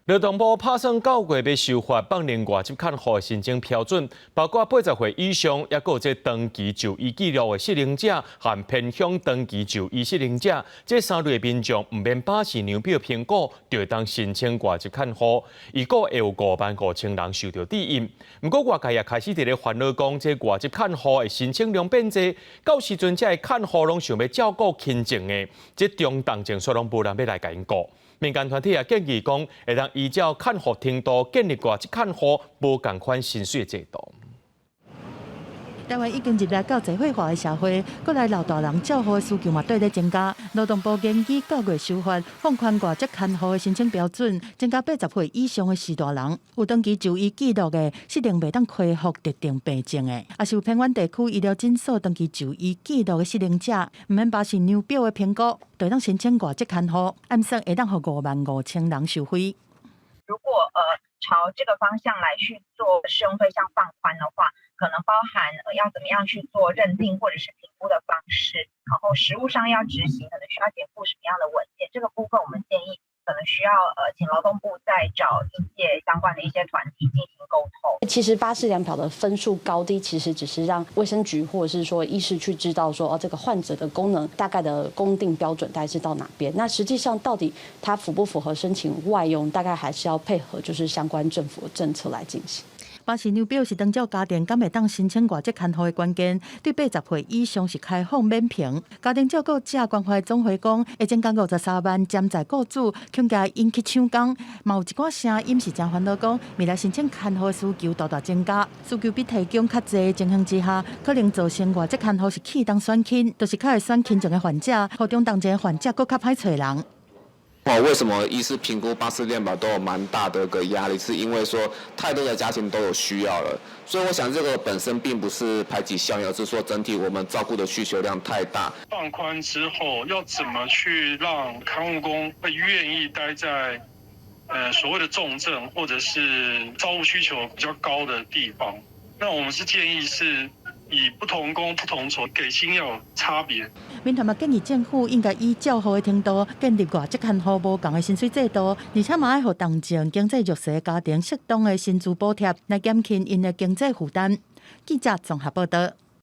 劳动部打算9月要修法放年外籍看护的申请标准，包括80岁以上，也有这长期就医记录的适龄者和偏向长期就医适龄者，这3类民众唔免把持量表评估，就会当申请外籍看护。预估会有55000人受到抵应。不过外界也开始伫咧烦恼讲，这外籍看护的申请量变多，到时阵这看护拢想要照顾亲情的，这中重症数拢无人要来甲因顾。民间团体也建议讲，会当依照看护程度建立外籍看护无共款薪水制度。台湾已经入来到社会化的社会，国内老大人照护的需求嘛对咧增加。劳动部建议9月修法，放宽外籍看护的申请标准，增加80岁以上的士大人，有长期就医记录的，适龄未当恢复特定病症的，也是有偏远地区医疗诊所长期就医记录的适龄者，唔免把是量表的评估，就当申请外籍看护，按算会当互55000人受惠。如果朝这个方向来去做适用对象放宽的话，可能包含要怎么样去做认定或者是评估的方式，然后实务上要执行，可能需要填附什么样的文件，这个部分我们建议可能需要请劳动部再找医界相关的一些团体进行沟通。其实巴氏量表的分数高低，其实只是让卫生局或者是说医师去知道说，这个患者的功能大概的公定标准大概是到哪边。那实际上到底他符不符合申请外佣，大概还是要配合就是相关政府的政策来进行。把持量表是当照家庭敢会当申请外籍看护的关键，对80岁以上是开放免评。家庭照顾者关怀总会讲，会增加53万潜在雇主，恐加引起抢工。嘛有一寡声音是真烦恼，讲未来申请看护的需求大大增加，需求比提供较济的情形之下，可能造成外籍看护是去当选亲，就是较会选亲情的患者，或中重症的患者，佫较歹找人。为什么医师评估巴氏量表都有蛮大的一个压力？是因为说太多的家庭都有需要了，所以我想这个本身并不是排挤效应，而是说整体我们照顾的需求量太大。放宽之后，要怎么去让看护工会愿意待在所谓的重症或者是照顾需求比较高的地方？那我们是建议是以不同工不同酬，给薪要有差别。民团嘛建议政府应该以照护的程度建立外籍看护无共的薪水制度，而且嘛要予同情经济弱势的家庭适当的薪资补贴，来减轻因的经济负担。记者综合报道。